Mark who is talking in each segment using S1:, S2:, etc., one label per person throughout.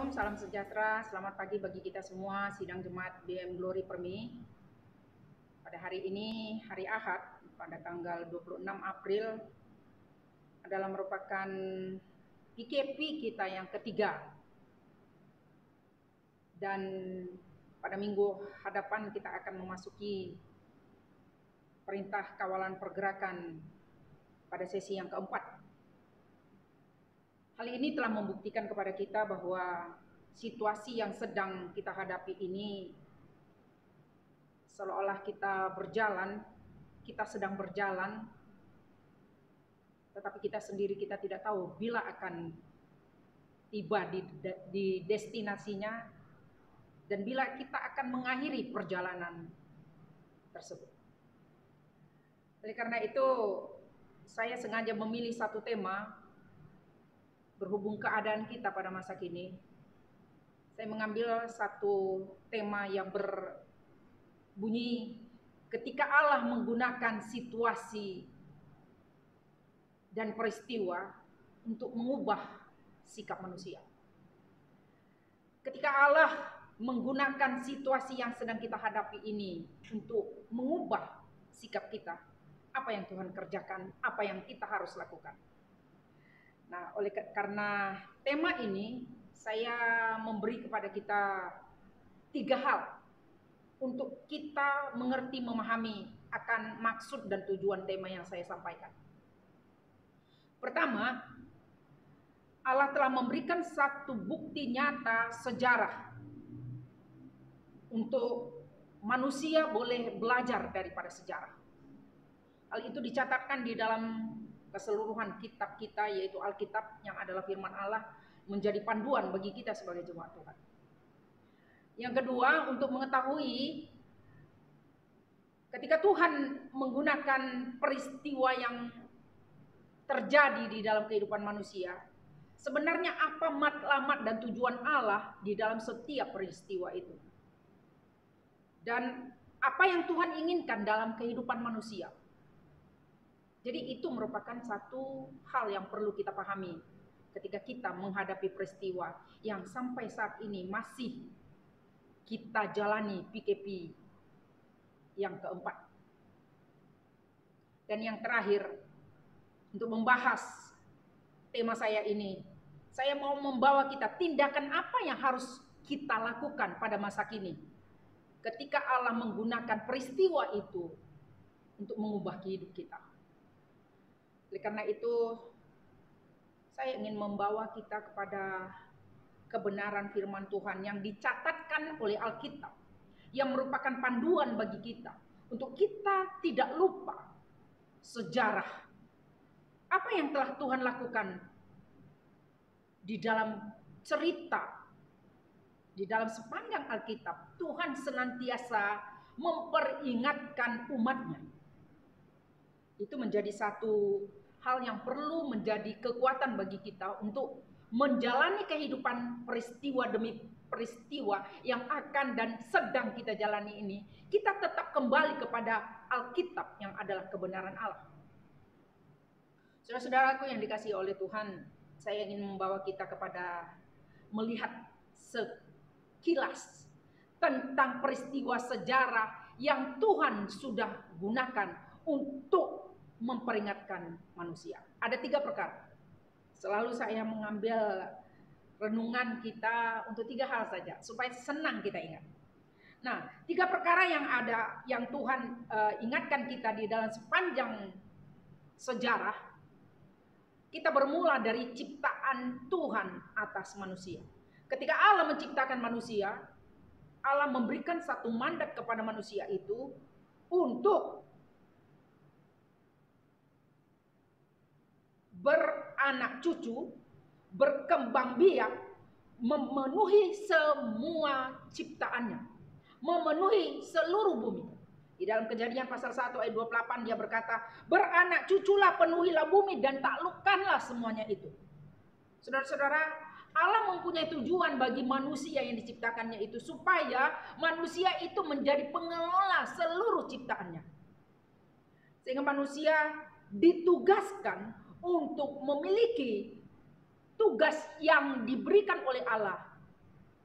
S1: Shalom, salam sejahtera, selamat pagi bagi kita semua sidang jemaat BM Glory Permi. Pada hari ini, hari Ahad, pada tanggal 26 April adalah merupakan PKP kita yang ketiga. Dan pada minggu hadapan kita akan memasuki perintah kawalan pergerakan pada sesi yang keempat. Hal ini telah membuktikan kepada kita bahwa situasi yang sedang kita hadapi ini seolah-olah kita sedang berjalan, tetapi kita sendiri kita tidak tahu bila akan tiba di destinasinya dan bila kita akan mengakhiri perjalanan tersebut. Oleh karena itu, saya sengaja memilih satu tema berhubung keadaan kita pada masa kini. Saya mengambil satu tema yang berbunyi ketika Allah menggunakan situasi dan peristiwa untuk mengubah sikap manusia. Ketika Allah menggunakan situasi yang sedang kita hadapi ini untuk mengubah sikap kita, apa yang Tuhan kerjakan, apa yang kita harus lakukan. Nah, karena tema ini, saya memberi kepada kita 3 hal untuk kita mengerti, memahami akan maksud dan tujuan tema yang saya sampaikan. Pertama, Allah telah memberikan satu bukti nyata sejarah untuk manusia boleh belajar daripada sejarah. Hal itu dicatatkan di dalam keseluruhan kitab kita, yaitu Alkitab yang adalah firman Allah, menjadi panduan bagi kita sebagai jemaat Tuhan. Yang kedua, untuk mengetahui ketika Tuhan menggunakan peristiwa yang terjadi di dalam kehidupan manusia, sebenarnya apa matlamat dan tujuan Allah di dalam setiap peristiwa itu. Dan apa yang Tuhan inginkan dalam kehidupan manusia. Jadi itu merupakan satu hal yang perlu kita pahami ketika kita menghadapi peristiwa yang sampai saat ini masih kita jalani PKP yang keempat. Dan yang terakhir, untuk membahas tema saya ini, saya mau membawa kita tindakan apa yang harus kita lakukan pada masa kini ketika Allah menggunakan peristiwa itu untuk mengubah hidup kita. Oleh karena itu, saya ingin membawa kita kepada kebenaran firman Tuhan yang dicatatkan oleh Alkitab, yang merupakan panduan bagi kita untuk kita tidak lupa sejarah apa yang telah Tuhan lakukan di dalam cerita, di dalam sepanjang Alkitab. Tuhan senantiasa memperingatkan umatnya. Itu menjadi satu hal yang perlu menjadi kekuatan bagi kita untuk menjalani kehidupan peristiwa demi peristiwa yang akan dan sedang kita jalani ini. Kita tetap kembali kepada Alkitab yang adalah kebenaran Allah. Saudara-saudaraku yang dikasihi oleh Tuhan, saya ingin membawa kita kepada melihat sekilas tentang peristiwa sejarah yang Tuhan sudah gunakan untuk memperingatkan manusia. Ada 3 perkara. Selalu saya mengambil renungan kita untuk 3 hal saja supaya senang kita ingat. Nah, 3 perkara yang ada yang Tuhan ingatkan kita di dalam sepanjang sejarah. Kita bermula dari ciptaan Tuhan atas manusia. Ketika Allah menciptakan manusia, Allah memberikan satu mandat kepada manusia itu untuk beranak cucu, berkembang biak, memenuhi semua ciptaannya, memenuhi seluruh bumi. Di dalam Kejadian pasal 1 ayat 28 dia berkata, beranak cuculah, penuhilah bumi dan taklukkanlah semuanya itu. Saudara-saudara, Allah mempunyai tujuan bagi manusia yang diciptakannya itu supaya manusia itu menjadi pengelola seluruh ciptaannya. Sehingga manusia ditugaskan untuk memiliki tugas yang diberikan oleh Allah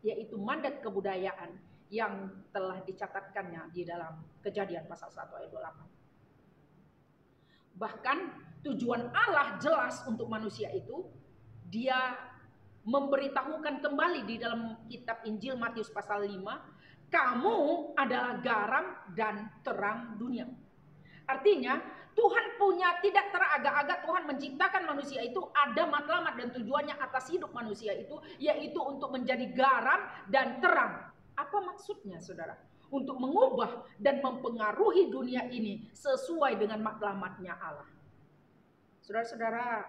S1: yaitu mandat kebudayaan yang telah dicatatkannya di dalam Kejadian pasal 1 ayat 28. Bahkan tujuan Allah jelas untuk manusia itu, dia memberitahukan kembali di dalam kitab Injil Matius pasal 5, kamu adalah garam dan terang dunia. Artinya Tuhan punya, tidak teragak-agak Tuhan menciptakan manusia itu ada matlamat dan tujuannya atas hidup manusia itu, yaitu untuk menjadi garam dan terang. Apa maksudnya, saudara? Untuk mengubah dan mempengaruhi dunia ini sesuai dengan matlamatnya Allah. Saudara-saudara,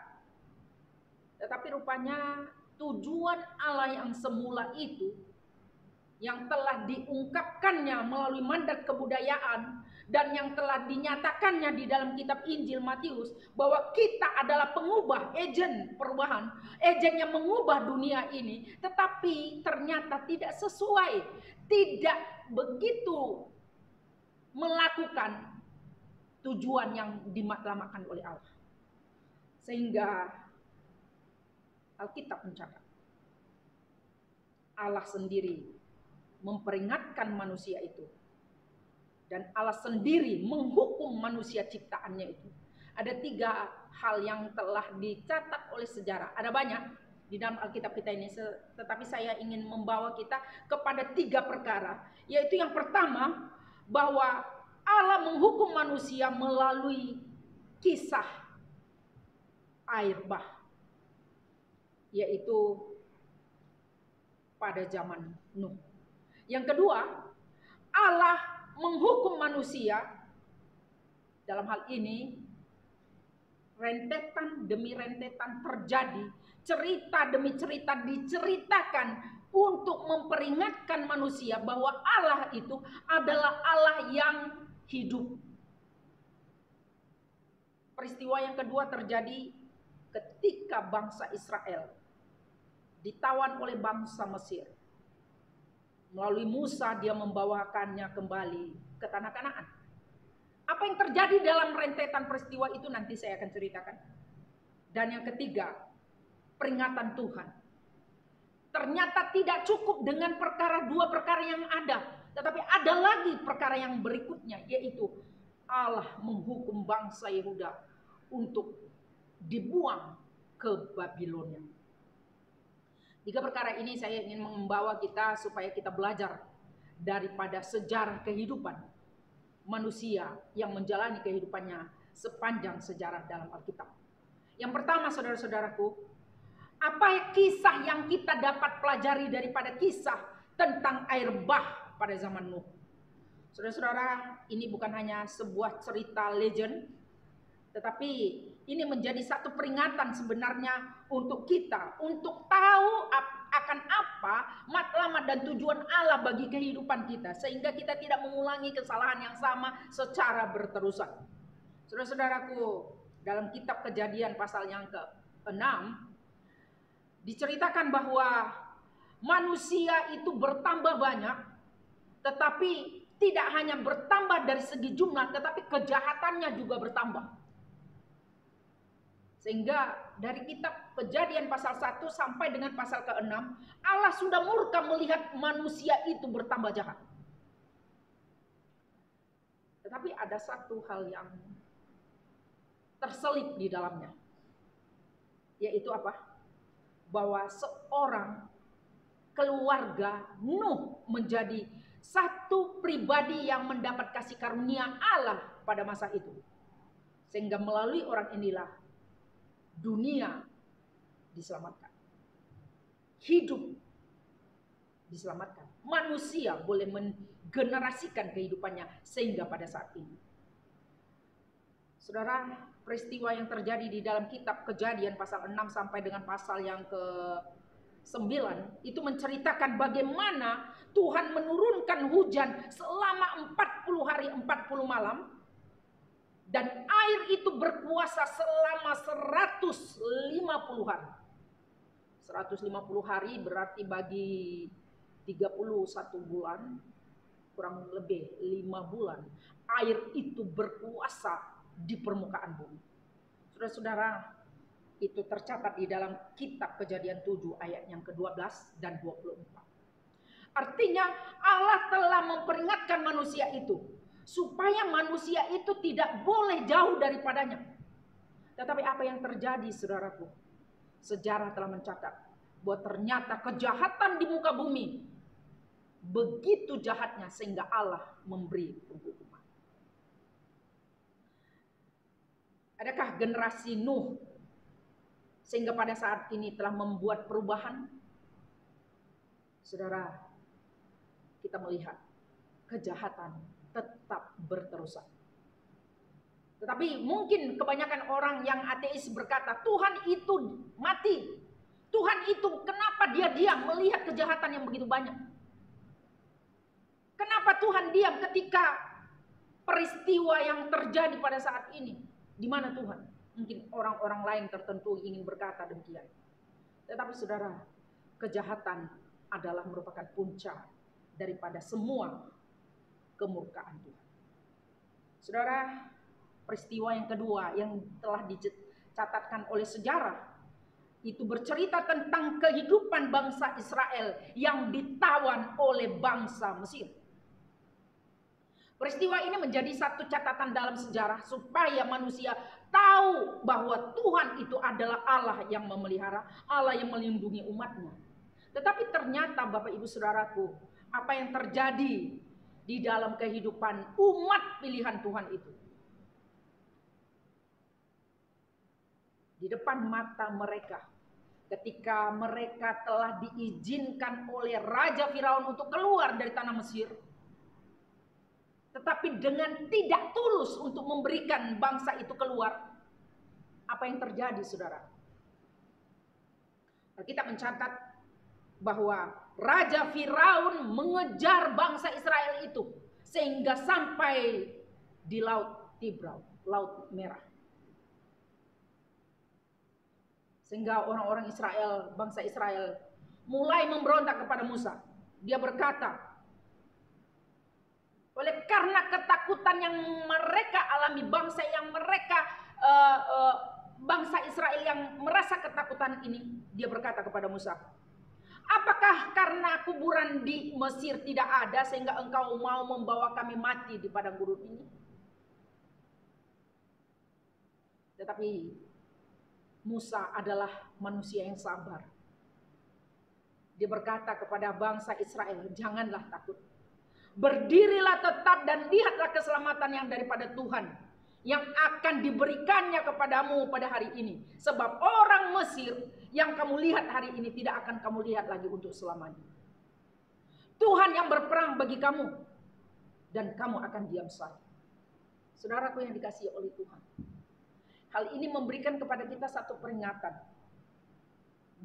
S1: tetapi rupanya tujuan Allah yang semula itu, yang telah diungkapkannya melalui mandat kebudayaan dan yang telah dinyatakannya di dalam kitab Injil Matius, bahwa kita adalah pengubah, agen perubahan, agen yang mengubah dunia ini, tetapi ternyata tidak sesuai, tidak begitu melakukan tujuan yang dimaklamakan oleh Allah. Sehingga Alkitab mencatat Allah sendiri memperingatkan manusia itu, dan Allah sendiri menghukum manusia ciptaannya itu. Ada 3 hal yang telah dicatat oleh sejarah. Ada banyak di dalam Alkitab kita ini, tetapi saya ingin membawa kita kepada 3 perkara. Yaitu yang pertama, bahwa Allah menghukum manusia melalui kisah air bah, yaitu pada zaman Nuh. Yang kedua, Allah menghukum manusia, dalam hal ini rentetan demi rentetan terjadi, cerita demi cerita diceritakan untuk memperingatkan manusia bahwa Allah itu adalah Allah yang hidup. Peristiwa yang kedua terjadi ketika bangsa Israel ditawan oleh bangsa Mesir. Melalui Musa dia membawakannya kembali ke tanah Kanaan. Apa yang terjadi dalam rentetan peristiwa itu nanti saya akan ceritakan. Dan yang ketiga, peringatan Tuhan. Ternyata tidak cukup dengan 2 perkara yang ada, tetapi ada lagi perkara yang berikutnya, yaitu Allah menghukum bangsa Yehuda untuk dibuang ke Babilonia. 3 perkara ini saya ingin membawa kita supaya kita belajar daripada sejarah kehidupan manusia yang menjalani kehidupannya sepanjang sejarah dalam Alkitab. Yang pertama, saudara-saudaraku, apa kisah yang kita dapat pelajari daripada kisah tentang air bah pada zaman Nuh? Saudara-saudara, ini bukan hanya sebuah cerita legend, tetapi ini menjadi satu peringatan sebenarnya untuk kita, untuk tahu akan apa matlamat dan tujuan Allah bagi kehidupan kita, sehingga kita tidak mengulangi kesalahan yang sama secara berterusan. Saudara-saudaraku, dalam kitab Kejadian pasal yang ke-6 diceritakan bahwa manusia itu bertambah banyak, tetapi tidak hanya bertambah dari segi jumlah, tetapi kejahatannya juga bertambah. Sehingga dari kitab Kejadian pasal 1 sampai dengan pasal ke-6, Allah sudah murka melihat manusia itu bertambah jahat. Tetapi ada satu hal yang terselip di dalamnya, yaitu apa? Bahwa seorang keluarga Nuh menjadi satu pribadi yang mendapat kasih karunia Allah pada masa itu. Sehingga melalui orang inilah dunia diselamatkan. Hidup diselamatkan. Manusia boleh menggenerasikan kehidupannya sehingga pada saat ini. Saudara, peristiwa yang terjadi di dalam kitab Kejadian pasal 6 sampai dengan pasal yang ke-9 itu menceritakan bagaimana Tuhan menurunkan hujan selama 40 hari 40 malam. Dan air itu berkuasa selama 150 hari. 150 hari berarti bagi 31 bulan, kurang lebih 5 bulan. Air itu berkuasa di permukaan bumi. Saudara-saudara, itu tercatat di dalam kitab Kejadian 7 ayat yang ke-12 dan 24. Artinya Allah telah memperingatkan manusia itu supaya manusia itu tidak boleh jauh daripadanya. Tetapi apa yang terjadi, saudaraku? Sejarah telah mencatat bahwa ternyata kejahatan di muka bumi begitu jahatnya sehingga Allah memberi penghukuman. Adakah generasi Nuh sehingga pada saat ini telah membuat perubahan? Saudara, kita melihat kejahatan tetap berterusan. Tetapi mungkin kebanyakan orang yang ateis berkata, Tuhan itu mati. Tuhan itu kenapa dia diam melihat kejahatan yang begitu banyak? Kenapa Tuhan diam ketika peristiwa yang terjadi pada saat ini? Di mana Tuhan? Mungkin orang-orang lain tertentu ingin berkata demikian. Tetapi saudara, kejahatan adalah merupakan puncak daripada semua kemurkaan Tuhan. Saudara, peristiwa yang kedua yang telah dicatatkan oleh sejarah itu bercerita tentang kehidupan bangsa Israel yang ditawan oleh bangsa Mesir. Peristiwa ini menjadi satu catatan dalam sejarah supaya manusia tahu bahwa Tuhan itu adalah Allah yang memelihara, Allah yang melindungi umatnya. Tetapi ternyata Bapak Ibu Saudaraku, apa yang terjadi di dalam kehidupan umat pilihan Tuhan itu? Di depan mata mereka, ketika mereka telah diizinkan oleh Raja Firaun untuk keluar dari tanah Mesir, tetapi dengan tidak tulus untuk memberikan bangsa itu keluar, apa yang terjadi, saudara? Kita mencatat bahwa Raja Firaun mengejar bangsa Israel itu sehingga sampai di Laut Tibrau, Laut Merah. Sehingga orang-orang Israel, bangsa Israel mulai memberontak kepada Musa. Dia berkata, oleh karena ketakutan yang mereka alami, bangsa Israel yang merasa ketakutan ini, dia berkata kepada Musa, apakah karena kuburan di Mesir tidak ada sehingga engkau mau membawa kami mati di padang gurun ini? Tetapi Musa adalah manusia yang sabar. Dia berkata kepada bangsa Israel, janganlah takut. Berdirilah tetap dan lihatlah keselamatan yang daripada Tuhan yang akan diberikannya kepadamu pada hari ini. Sebab orang Mesir yang kamu lihat hari ini tidak akan kamu lihat lagi untuk selamanya. Tuhan yang berperang bagi kamu dan kamu akan diam saja. Saudaraku yang dikasihi oleh Tuhan, hal ini memberikan kepada kita satu peringatan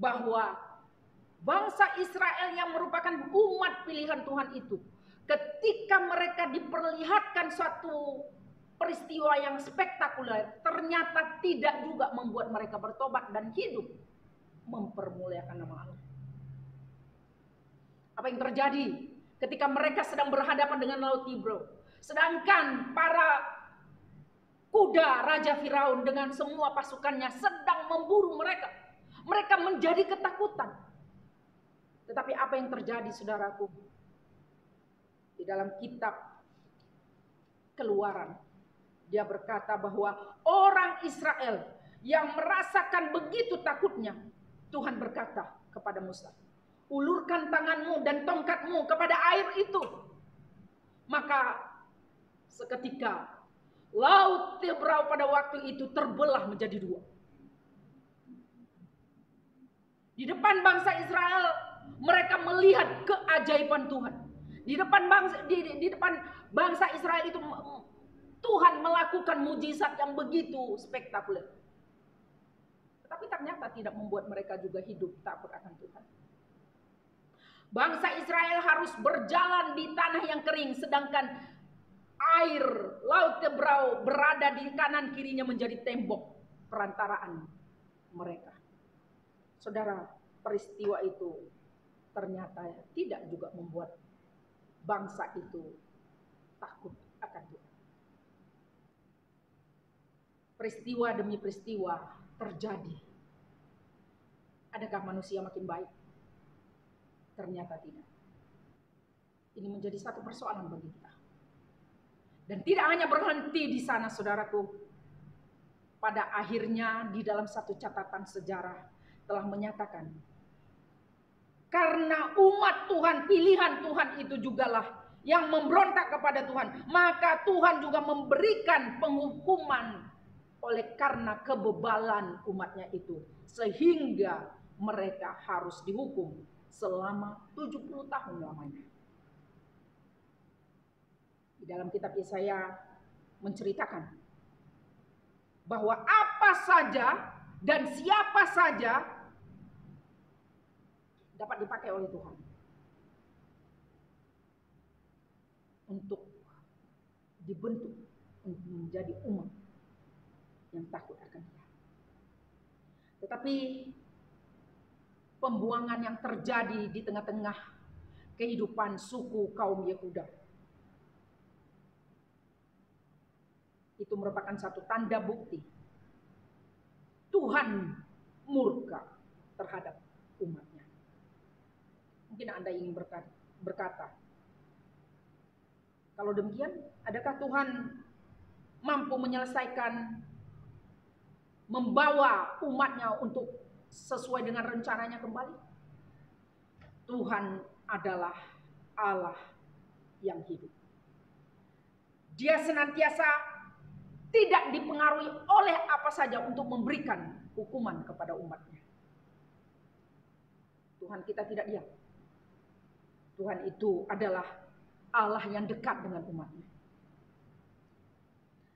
S1: bahwa bangsa Israel yang merupakan umat pilihan Tuhan itu, ketika mereka diperlihatkan suatu peristiwa yang spektakuler, ternyata tidak juga membuat mereka bertobat dan hidup mempermuliakan nama Allah. Apa yang terjadi ketika mereka sedang berhadapan dengan Laut Tibrau, sedangkan para kuda Raja Firaun dengan semua pasukannya sedang memburu mereka. Mereka menjadi ketakutan. Tetapi apa yang terjadi, saudaraku? Di dalam kitab Keluaran, dia berkata bahwa orang Israel yang merasakan begitu takutnya, Tuhan berkata kepada Musa, ulurkan tanganmu dan tongkatmu kepada air itu. Maka seketika Laut Tibrau pada waktu itu terbelah menjadi dua. Di depan bangsa Israel, mereka melihat keajaiban Tuhan. Di depan bangsa Israel itu Tuhan melakukan mujizat yang begitu spektakuler. Tetapi ternyata tidak membuat mereka juga hidup takut akan Tuhan. Bangsa Israel harus berjalan di tanah yang kering, sedangkan air Laut Tibrau berada di kanan kirinya menjadi tembok perantaraan mereka. Saudara, peristiwa itu ternyata tidak juga membuat bangsa itu takut akan Tuhan. Peristiwa demi peristiwa terjadi. Adakah manusia makin baik? Ternyata tidak. Ini menjadi satu persoalan bagi kita. Dan tidak hanya berhenti di sana, saudaraku. Pada akhirnya di dalam satu catatan sejarah telah menyatakan, karena umat Tuhan, pilihan Tuhan itu jugalah yang memberontak kepada Tuhan, maka Tuhan juga memberikan penghukuman oleh karena kebebalan umatnya itu, sehingga mereka harus dihukum selama 70 tahun lamanya. Di dalam kitab Yesaya menceritakan bahwa apa saja dan siapa saja dapat dipakai oleh Tuhan untuk dibentuk menjadi umat yang takut akan Dia. Tetapi pembuangan yang terjadi di tengah-tengah kehidupan suku kaum Yehuda itu merupakan satu tanda bukti Tuhan murka terhadap umatnya. Mungkin Anda ingin berkata, kalau demikian, adakah Tuhan mampu menyelesaikan, membawa umatnya untuk sesuai dengan rencananya kembali? Tuhan adalah Allah yang hidup. Dia senantiasa tidak dipengaruhi oleh apa saja untuk memberikan hukuman kepada umatnya. Tuhan kita tidak diam. Tuhan itu adalah Allah yang dekat dengan umatnya.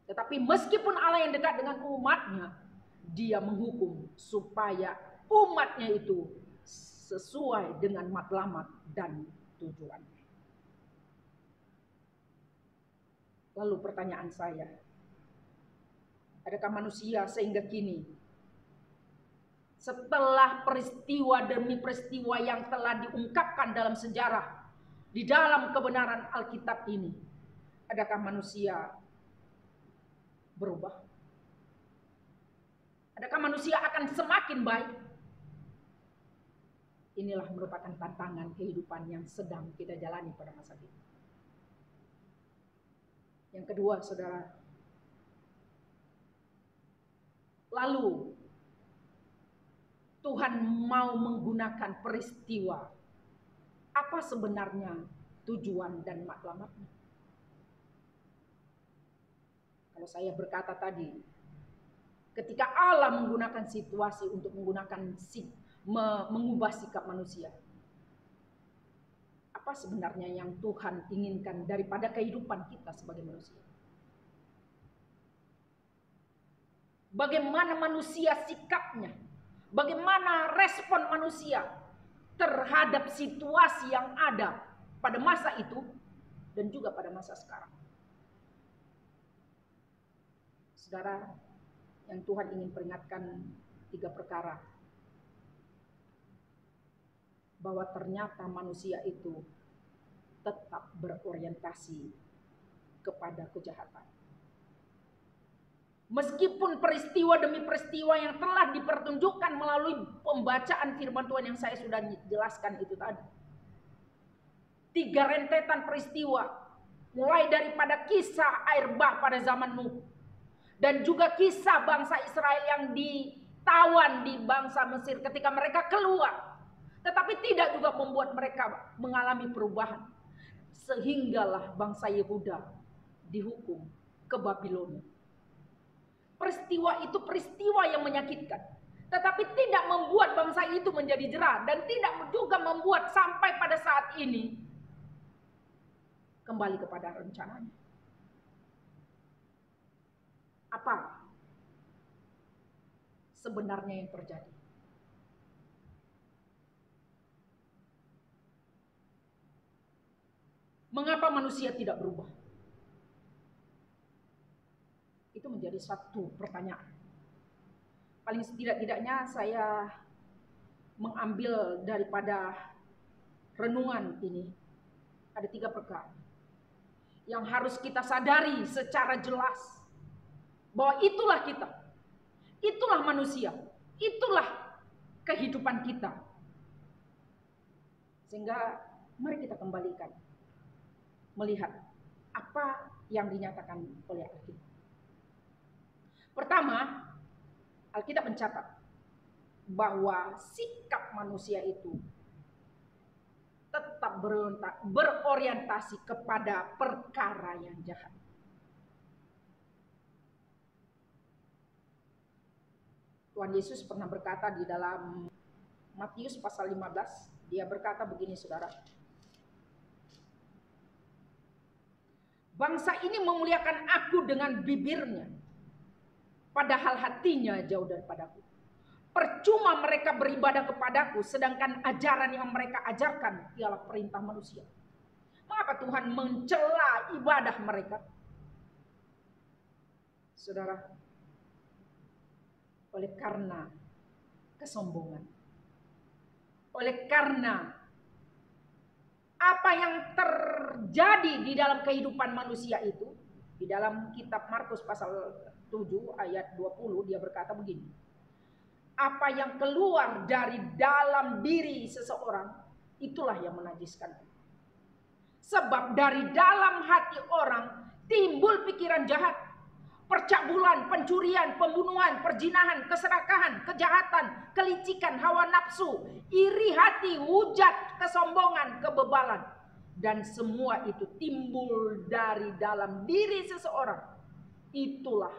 S1: Tetapi meskipun Allah yang dekat dengan umatnya, Dia menghukum supaya umatnya itu sesuai dengan matlamat dan tujuannya. Lalu pertanyaan saya, adakah manusia sehingga kini, setelah peristiwa demi peristiwa yang telah diungkapkan dalam sejarah, di dalam kebenaran Alkitab ini, adakah manusia berubah? Adakah manusia akan semakin baik? Inilah merupakan tantangan kehidupan yang sedang kita jalani pada masa ini. Yang kedua, saudara, lalu Tuhan mau menggunakan peristiwa, apa sebenarnya tujuan dan matlamatnya? Kalau saya berkata tadi, ketika Allah menggunakan situasi untuk mengubah sikap manusia, apa sebenarnya yang Tuhan inginkan daripada kehidupan kita sebagai manusia? Bagaimana manusia sikapnya? Bagaimana respon manusia terhadap situasi yang ada pada masa itu dan juga pada masa sekarang? Saudara, yang Tuhan ingin peringatkan 3 perkara. Bahwa ternyata manusia itu tetap berorientasi kepada kejahatan. Meskipun peristiwa demi peristiwa yang telah dipertunjukkan melalui pembacaan firman Tuhan yang saya sudah jelaskan itu tadi. 3 rentetan peristiwa, mulai daripada kisah air bah pada zaman Nuh, dan juga kisah bangsa Israel yang ditawan di bangsa Mesir ketika mereka keluar, tetapi tidak juga membuat mereka mengalami perubahan, sehinggalah bangsa Yehuda dihukum ke Babilonia. Peristiwa itu peristiwa yang menyakitkan, tetapi tidak membuat bangsa itu menjadi jerah, dan tidak juga membuat sampai pada saat ini kembali kepada rencananya. Apa sebenarnya yang terjadi? Mengapa manusia tidak berubah? Itu menjadi satu pertanyaan. Paling setidak-tidaknya saya mengambil daripada renungan ini, ada 3 perkara yang harus kita sadari secara jelas, bahwa itulah kita, itulah manusia, itulah kehidupan kita. Sehingga mari kita kembalikan melihat apa yang dinyatakan oleh Alkitab. Pertama, Alkitab mencatat bahwa sikap manusia itu tetap berorientasi kepada perkara yang jahat. Tuhan Yesus pernah berkata di dalam Matius pasal 15, dia berkata begini, saudara. Bangsa ini memuliakan aku dengan bibirnya, padahal hatinya jauh daripadaku. Percuma mereka beribadah kepadaku, sedangkan ajaran yang mereka ajarkan ialah perintah manusia. Mengapa Tuhan mencela ibadah mereka? Saudara, oleh karena kesombongan. Oleh karena apa yang terjadi di dalam kehidupan manusia itu, di dalam kitab Markus pasal 7 ayat 20 dia berkata begini. Apa yang keluar dari dalam diri seseorang, itulah yang menajiskan. Sebab dari dalam hati orang timbul pikiran jahat, percabulan, pencurian, pembunuhan, perzinahan, keserakahan, kejahatan, kelicikan, hawa nafsu, iri hati, hujat, kesombongan, kebebalan. Dan semua itu timbul dari dalam diri seseorang. Itulah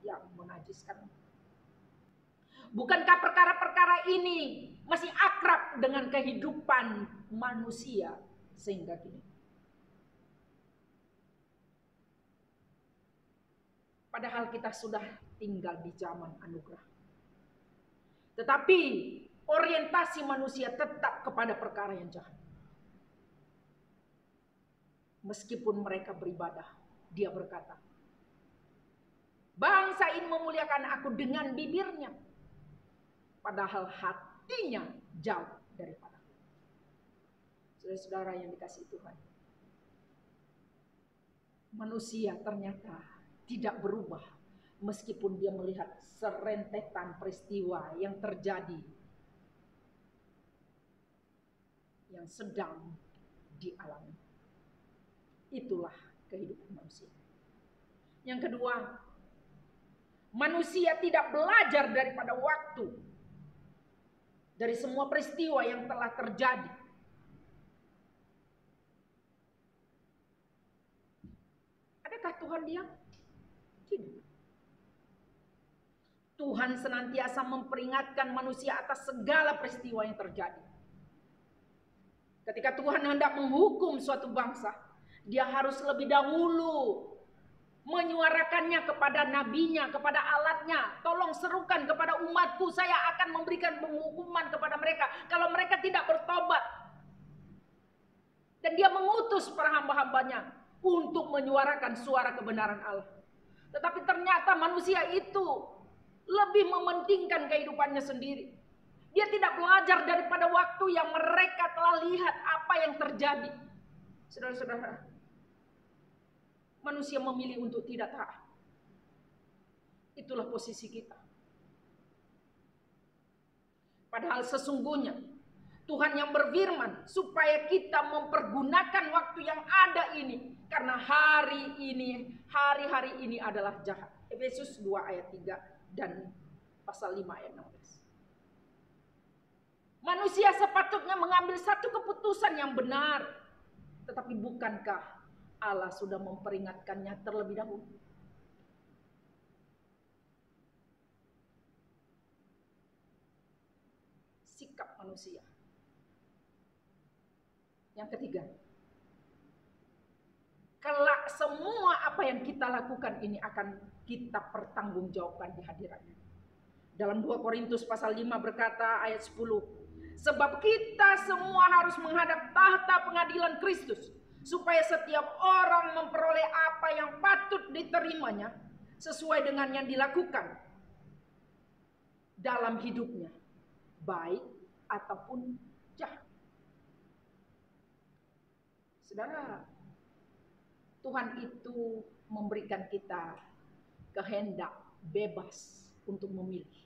S1: yang menajiskan. Bukankah perkara-perkara ini masih akrab dengan kehidupan manusia sehingga kini? Padahal kita sudah tinggal di zaman anugerah. Tetapi orientasi manusia tetap kepada perkara yang jahat. Meskipun mereka beribadah, dia berkata, bangsa ini memuliakan aku dengan bibirnya, padahal hatinya jauh daripada aku. Saudara-saudara yang dikasihi Tuhan, manusia ternyata tidak berubah meskipun dia melihat serentetan peristiwa yang terjadi, yang sedang dialami. Itulah kehidupan manusia. Yang kedua, manusia tidak belajar daripada waktu, dari semua peristiwa yang telah terjadi. Adakah Tuhan diam? Tidak. Tuhan senantiasa memperingatkan manusia atas segala peristiwa yang terjadi. Ketika Tuhan hendak menghukum suatu bangsa, dia harus lebih dahulu menyuarakannya kepada nabinya, kepada alatnya. Tolong serukan kepada umatku, saya akan memberikan penghukuman kepada mereka kalau mereka tidak bertobat. Dan dia mengutus para hamba-hambanya untuk menyuarakan suara kebenaran Allah. Tetapi ternyata manusia itu lebih mementingkan kehidupannya sendiri. Dia tidak belajar daripada waktu yang mereka telah lihat apa yang terjadi. Saudara-saudara, manusia memilih untuk tidak taat. Itulah posisi kita. Padahal sesungguhnya Tuhan yang berfirman supaya kita mempergunakan waktu yang ada ini. Karena hari-hari ini adalah jahat. Efesus 2 ayat 3 dan pasal 5 ayat 16. Manusia sepatutnya mengambil satu keputusan yang benar. Tetapi bukankah Allah sudah memperingatkannya terlebih dahulu? Sikap manusia. Yang ketiga, kelak semua apa yang kita lakukan ini akan kita pertanggungjawabkan di hadiratnya. Dalam 2 Korintus pasal 5 berkata ayat 10, sebab kita semua harus menghadap tahta pengadilan Kristus, supaya setiap orang memperoleh apa yang patut diterimanya sesuai dengan yang dilakukan dalam hidupnya, baik ataupun jahat. Saudara, Tuhan itu memberikan kita kehendak bebas untuk memilih.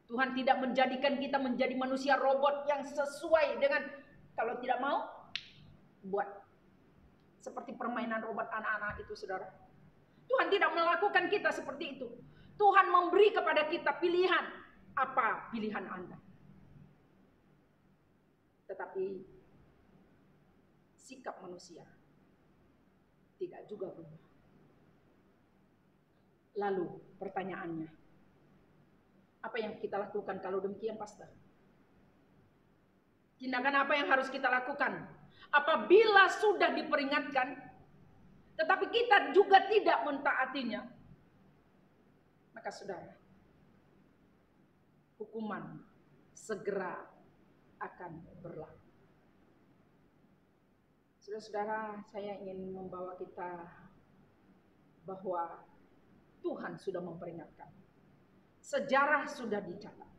S1: Tuhan tidak menjadikan kita menjadi manusia robot yang sesuai dengan kalau tidak mau, buat. seperti permainan robot anak-anak itu, saudara. Tuhan tidak melakukan kita seperti itu. Tuhan memberi kepada kita pilihan. Apa pilihan Anda? Tetapi sikap manusia tidak juga berubah. Lalu pertanyaannya, apa yang kita lakukan kalau demikian, Pastor? Tindakan apa yang harus kita lakukan apabila sudah diperingatkan, tetapi kita juga tidak mentaatinya? Maka saudara, hukuman segera akan berlaku. Saudara-saudara, saya ingin membawa kita bahwa Tuhan sudah memperingatkan. Sejarah sudah dicatat.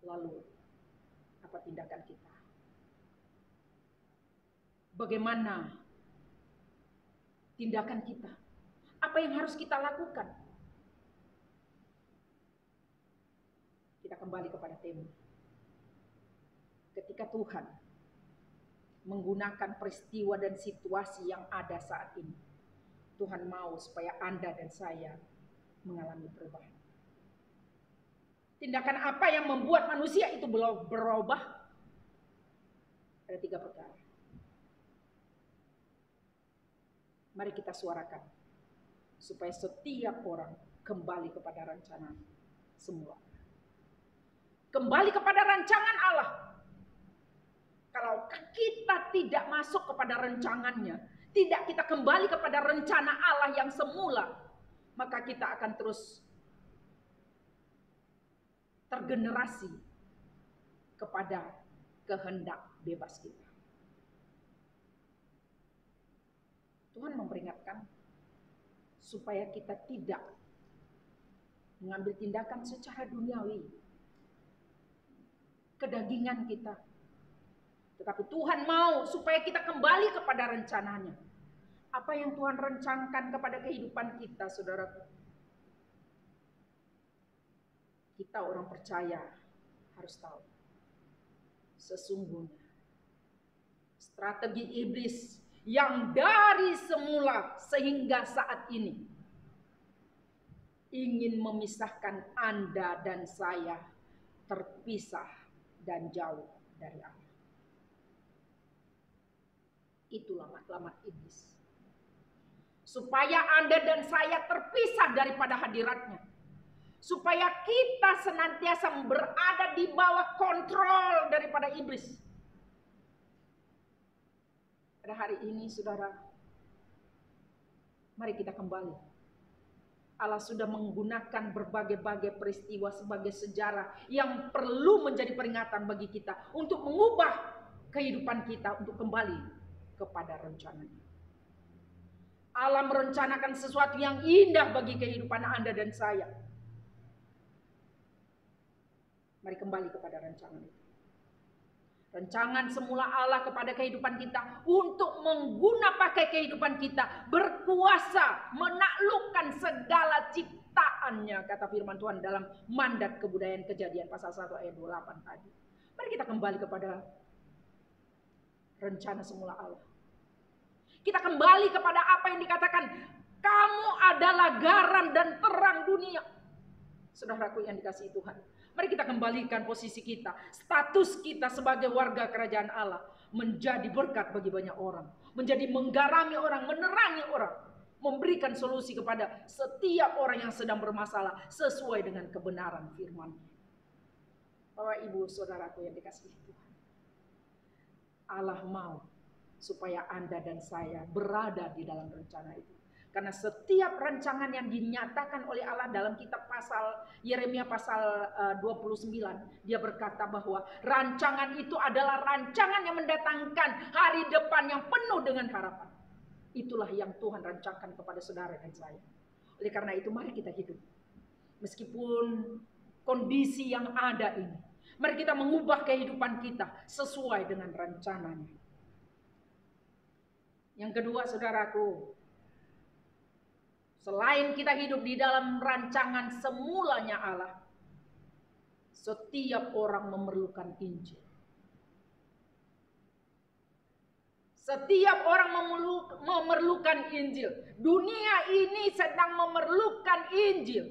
S1: Lalu, apa tindakan kita? Bagaimana tindakan kita? Apa yang harus kita lakukan? Kita kembali kepada tema. Ketika Tuhan menggunakan peristiwa dan situasi yang ada saat ini, Tuhan mau supaya Anda dan saya mengalami perubahan. Tindakan apa yang membuat manusia itu berubah? Ada 3 perkara. Mari kita suarakan supaya setiap orang kembali kepada rencana semula. Kembali kepada rancangan Allah. Kalau kita tidak masuk kepada rancangannya, tidak kita kembali kepada rencana Allah yang semula, maka kita akan terus tergenerasi kepada kehendak bebas kita. Tuhan memperingatkan supaya kita tidak mengambil tindakan secara duniawi, kedagingan kita. Tetapi Tuhan mau supaya kita kembali kepada rencananya. Apa yang Tuhan rencanakan kepada kehidupan kita, saudaraku? Kita orang percaya harus tahu, sesungguhnya strategi iblis yang dari semula sehingga saat ini ingin memisahkan Anda dan saya terpisah dan jauh dari Allah. Itulah matlamat iblis. Supaya Anda dan saya terpisah daripada hadiratnya. Supaya kita senantiasa berada di bawah kontrol daripada iblis. Pada hari ini, saudara, mari kita kembali. Allah sudah menggunakan berbagai-bagai peristiwa sebagai sejarah yang perlu menjadi peringatan bagi kita untuk mengubah kehidupan kita untuk kembali kepada rencananya. Allah merencanakan sesuatu yang indah bagi kehidupan Anda dan saya. Mari kembali kepada rancangan itu. Rancangan semula Allah kepada kehidupan kita untuk pakai kehidupan kita, berkuasa menaklukkan segala ciptaannya, kata firman Tuhan dalam Mandat Kebudayaan Kejadian pasal 1 ayat 28 tadi. Mari kita kembali kepada rencana semula Allah. Kita kembali kepada apa yang dikatakan, kamu adalah garam dan terang dunia. Saudaraku yang dikasihi Tuhan, mari kita kembalikan posisi kita, status kita sebagai warga kerajaan Allah, menjadi berkat bagi banyak orang, menjadi menggarami orang, menerangi orang, memberikan solusi kepada setiap orang yang sedang bermasalah sesuai dengan kebenaran firman. Bapak, Ibu, saudaraku yang dikasihi Tuhan, Allah mau supaya Anda dan saya berada di dalam rencana itu. Karena setiap rancangan yang dinyatakan oleh Allah dalam kitab Yeremia pasal 29, dia berkata bahwa rancangan itu adalah rancangan yang mendatangkan hari depan yang penuh dengan harapan. Itulah yang Tuhan rancangkan kepada saudara dan saya. Oleh karena itu mari kita hidup. Meskipun kondisi yang ada ini, mari kita mengubah kehidupan kita sesuai dengan rencananya. Yang kedua, saudaraku, selain kita hidup di dalam rancangan semulanya Allah, setiap orang memerlukan Injil. Setiap orang memerlukan Injil. Dunia ini sedang memerlukan Injil.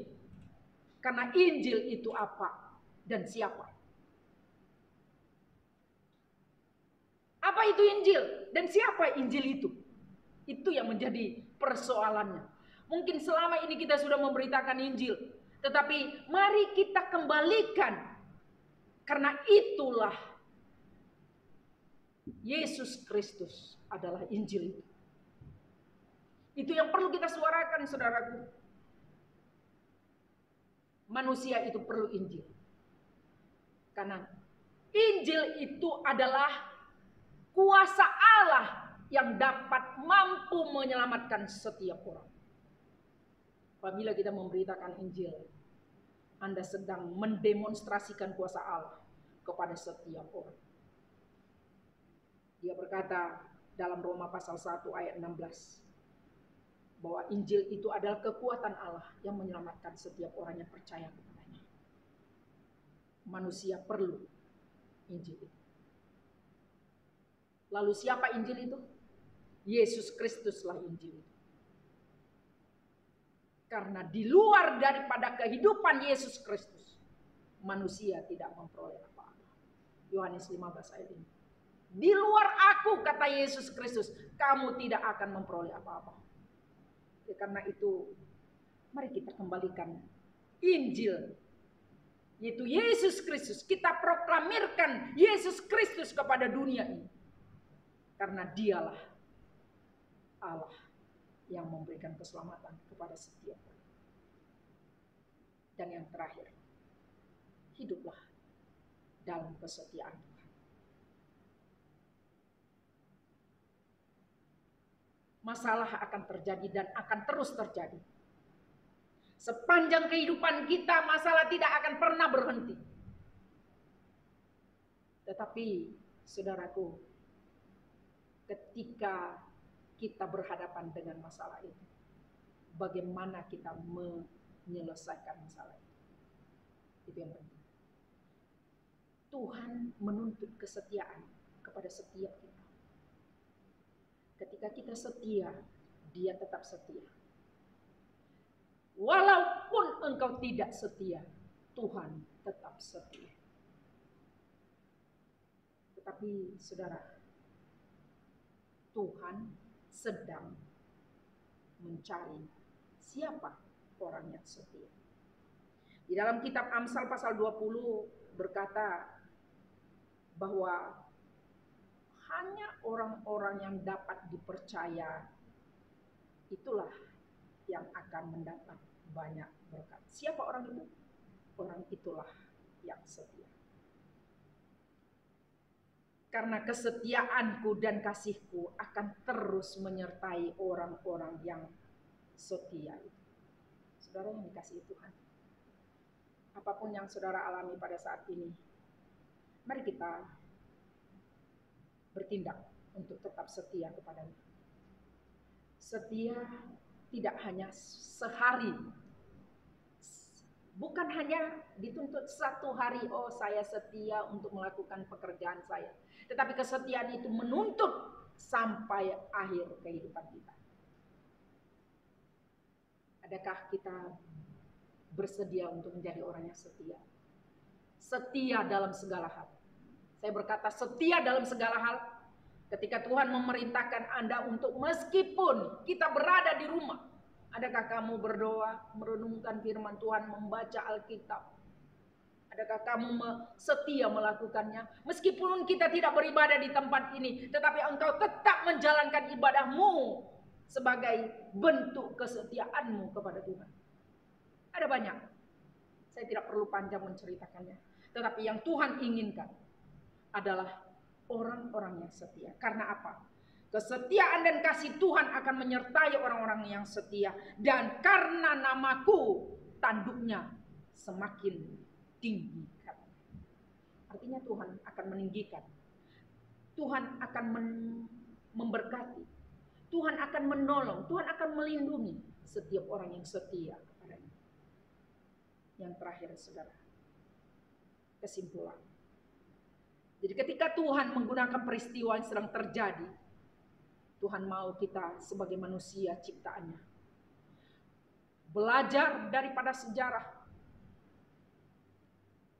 S1: Karena Injil itu apa dan siapa? Apa itu Injil dan siapa Injil itu? Itu yang menjadi persoalannya. Mungkin selama ini kita sudah memberitakan Injil, tetapi mari kita kembalikan, karena itulah Yesus Kristus adalah Injil itu. Itu yang perlu kita suarakan, saudaraku. Manusia itu perlu Injil. Karena Injil itu adalah kuasa Allah yang dapat mampu menyelamatkan setiap orang. Apabila kita memberitakan Injil, Anda sedang mendemonstrasikan kuasa Allah kepada setiap orang. Dia berkata dalam Roma pasal 1 ayat 16, bahwa Injil itu adalah kekuatan Allah yang menyelamatkan setiap orang yang percaya kepadanya. Manusia perlu Injil itu. Lalu siapa Injil itu? Yesus Kristuslah Injil itu. Karena di luar daripada kehidupan Yesus Kristus, manusia tidak memperoleh apa-apa. Yohanes 15 ayat 5. Di luar aku, kata Yesus Kristus, kamu tidak akan memperoleh apa-apa. Karena itu, mari kita kembalikan Injil, yaitu Yesus Kristus. Kita proklamirkan Yesus Kristus kepada dunia ini. Karena dialah Allah yang memberikan keselamatan kepada setiap orang. Dan yang terakhir, hiduplah dalam kesetiaan Tuhan. Masalah akan terjadi dan akan terus terjadi. Sepanjang kehidupan kita, masalah tidak akan pernah berhenti. Tetapi, saudaraku, ketika kita berhadapan dengan masalah itu, bagaimana kita menyelesaikan masalah itu? Itu yang penting. Tuhan menuntut kesetiaan kepada setiap kita. Ketika kita setia, Dia tetap setia. Walaupun engkau tidak setia, Tuhan tetap setia. Tetapi saudara, Tuhan sedang mencari siapa orang yang setia. Di dalam kitab Amsal pasal 20 berkata bahwa hanya orang-orang yang dapat dipercaya itulah yang akan mendapat banyak berkat. Siapa orang itu? Orang itulah yang setia. Karena kesetiaanku dan kasihku akan terus menyertai orang-orang yang setia itu. Saudara yang dikasihi Tuhan, apapun yang saudara alami pada saat ini, mari kita bertindak untuk tetap setia kepadanya. Setia tidak hanya sehari, bukan hanya dituntut satu hari, oh saya setia untuk melakukan pekerjaan saya. Tetapi kesetiaan itu menuntut sampai akhir kehidupan kita. Adakah kita bersedia untuk menjadi orang yang setia? Setia dalam segala hal. Saya berkata setia dalam segala hal. Ketika Tuhan memerintahkan Anda untuk meskipun kita berada di rumah, adakah kamu berdoa, merenungkan firman Tuhan, membaca Alkitab? Adakah kamu setia melakukannya? Meskipun kita tidak beribadah di tempat ini, tetapi engkau tetap menjalankan ibadahmu sebagai bentuk kesetiaanmu kepada Tuhan. Ada banyak. Saya tidak perlu panjang menceritakannya. Tetapi yang Tuhan inginkan adalah orang-orang yang setia. Karena apa? Kesetiaan dan kasih Tuhan akan menyertai orang-orang yang setia. Dan karena namaku, tanduknya semakin tinggi. Artinya Tuhan akan meninggikan. Tuhan akan memberkati. Tuhan akan menolong. Tuhan akan melindungi setiap orang yang setia kepadanya. Yang terakhir, saudara, kesimpulan. Jadi ketika Tuhan menggunakan peristiwa yang sedang terjadi, Tuhan mau kita sebagai manusia ciptaannya belajar daripada sejarah,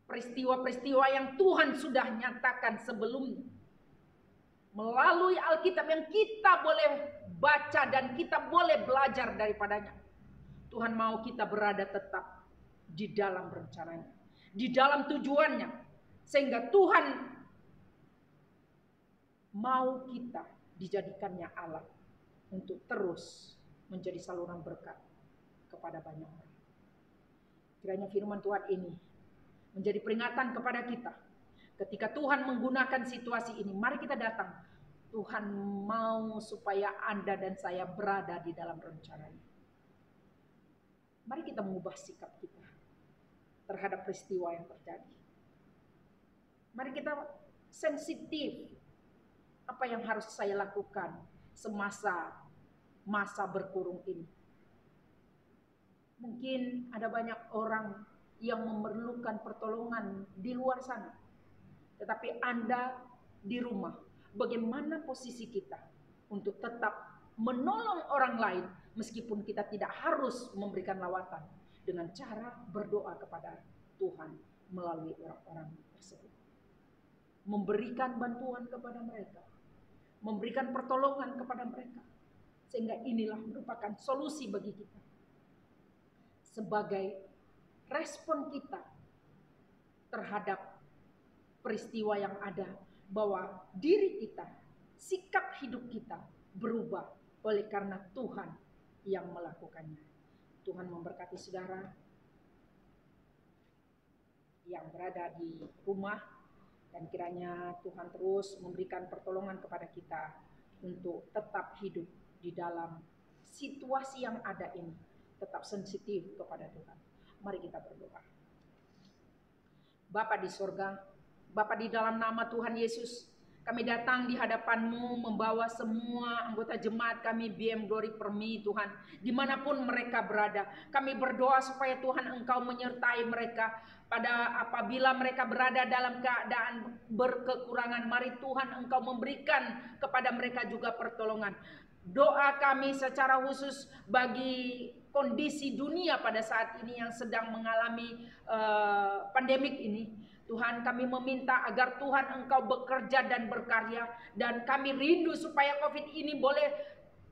S1: peristiwa-peristiwa yang Tuhan sudah nyatakan sebelumnya. Melalui Alkitab yang kita boleh baca dan kita boleh belajar daripadanya. Tuhan mau kita berada tetap di dalam rencananya, di dalam tujuannya. Sehingga Tuhan mau kita dijadikannya alat untuk terus menjadi saluran berkat kepada banyak orang. Kiranya firman Tuhan ini menjadi peringatan kepada kita. Ketika Tuhan menggunakan situasi ini, mari kita datang. Tuhan mau supaya Anda dan saya berada di dalam rencananya. Mari kita mengubah sikap kita terhadap peristiwa yang terjadi. Mari kita sensitif. Apa yang harus saya lakukan semasa masa berkurung ini? Mungkin ada banyak orang yang memerlukan pertolongan di luar sana. Tetapi Anda di rumah, bagaimana posisi kita untuk tetap menolong orang lain meskipun kita tidak harus memberikan lawatan, dengan cara berdoa kepada Tuhan melalui orang-orang tersebut. Memberikan bantuan kepada mereka, memberikan pertolongan kepada mereka. Sehingga inilah merupakan solusi bagi kita. Sebagai respon kita terhadap peristiwa yang ada, bahwa diri kita, sikap hidup kita berubah oleh karena Tuhan yang melakukannya. Tuhan memberkati saudara yang berada di rumah, dan kiranya Tuhan terus memberikan pertolongan kepada kita untuk tetap hidup di dalam situasi yang ada ini, tetap sensitif kepada Tuhan. Mari kita berdoa. Bapa di sorga, Bapa di dalam nama Tuhan Yesus, kami datang di hadapan-Mu membawa semua anggota jemaat kami BM Glory Permi Tuhan, dimanapun mereka berada. Kami berdoa supaya Tuhan Engkau menyertai mereka apabila mereka berada dalam keadaan berkekurangan. Mari Tuhan Engkau memberikan kepada mereka juga pertolongan. Doa kami secara khusus bagi kondisi dunia pada saat ini yang sedang mengalami pandemik ini. Tuhan, kami meminta agar Tuhan Engkau bekerja dan berkarya, dan kami rindu supaya COVID ini boleh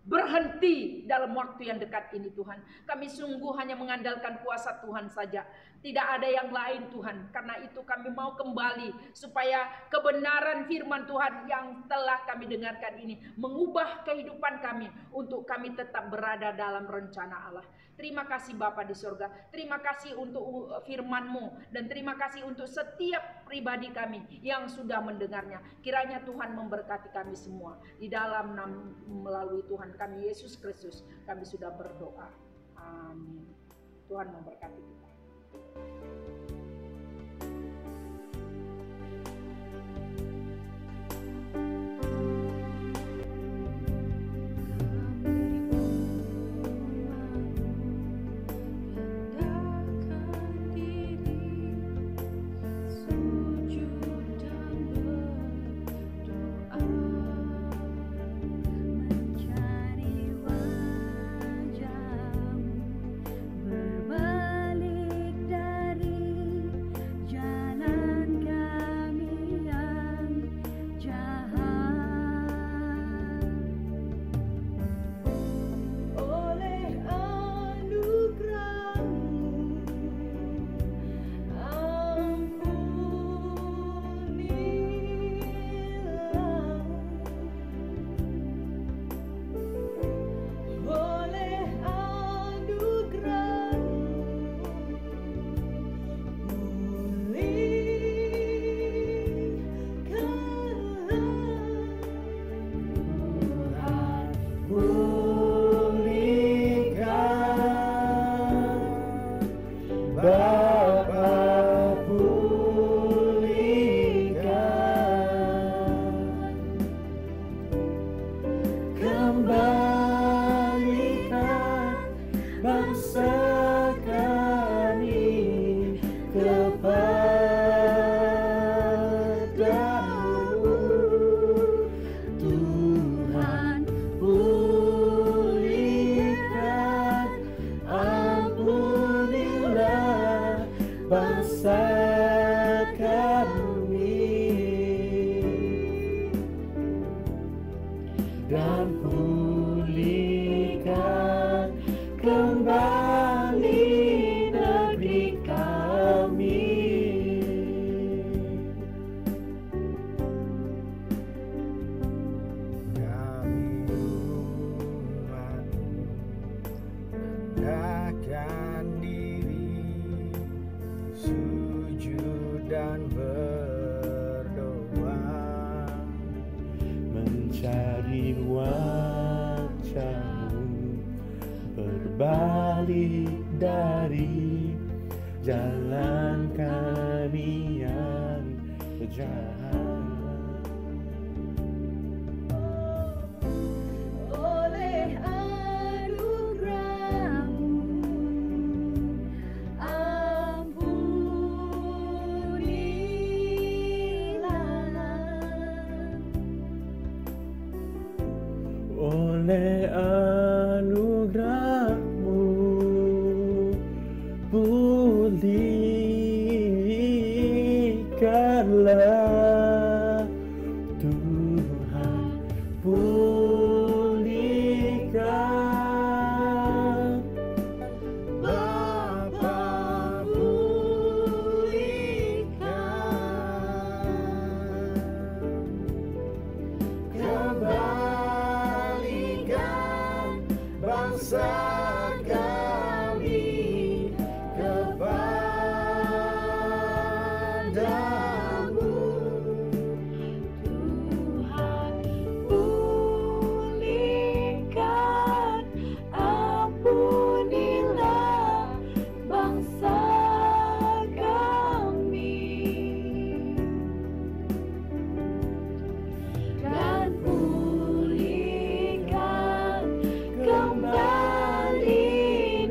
S1: berhenti dalam waktu yang dekat ini Tuhan. Kami sungguh hanya mengandalkan kuasa Tuhan saja. Tidak ada yang lain Tuhan. Karena itu kami mau kembali supaya kebenaran firman Tuhan yang telah kami dengarkan ini mengubah kehidupan kami untuk kami tetap berada dalam rencana Allah. Terima kasih Bapa di surga. Terima kasih untuk firman-Mu, dan terima kasih untuk setiap pribadi kami yang sudah mendengarnya. Kiranya Tuhan memberkati kami semua. Di dalam melalui Tuhan kami Yesus Kristus kami sudah berdoa. Amin. Tuhan memberkati kita.
S2: Berbalik wajah-Mu, berbalik dari jalan kami yang jahat.
S3: Oleh anugerah-Mu, ampunilah.
S2: Oleh anugerah-Mu, pulihkanlah Tuhan, pulihkan Bapa, pulihkan, kembalikan bangsa kami kepadamu.
S3: Tuhan, pulihkan, ampunilah bangsa kami, dan pulihkan kembali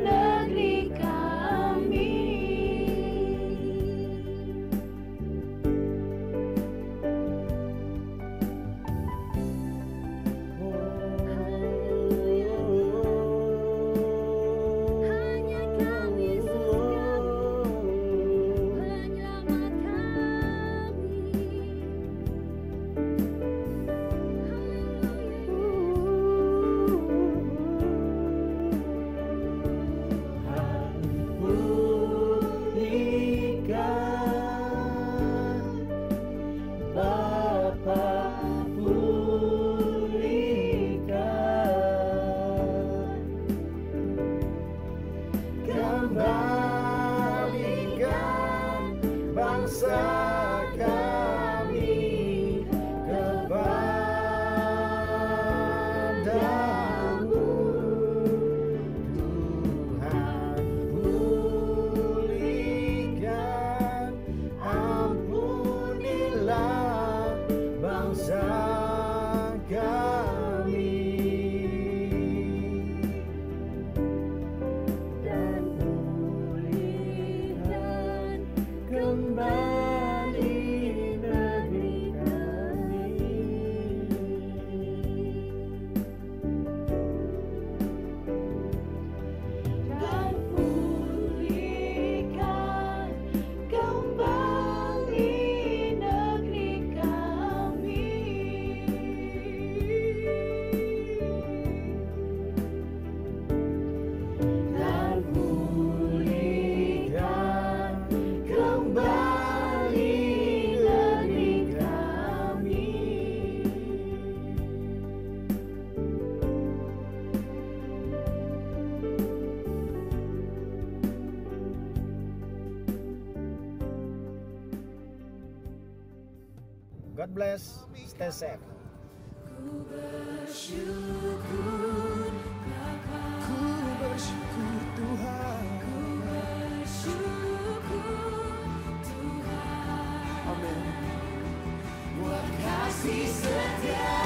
S3: negeri kami. Hanya Kau Yesus penyelamat
S2: Pulihkan Bapa, pulihkan, kembalikan bangsa kami kepadamu. Tuhan, pulihkan, ampunilah bangsa kami,
S3: dan pulihkan
S2: kembali negeri kami.
S3: dan pulihkan kembali negeri kami.
S2: Dan pulihkan kembali negeri kami. God bless, stay safe.
S3: Ku bersyukur Tuhan, ku bersyukur Tuhan,
S2: Amin.
S3: buat kasih setia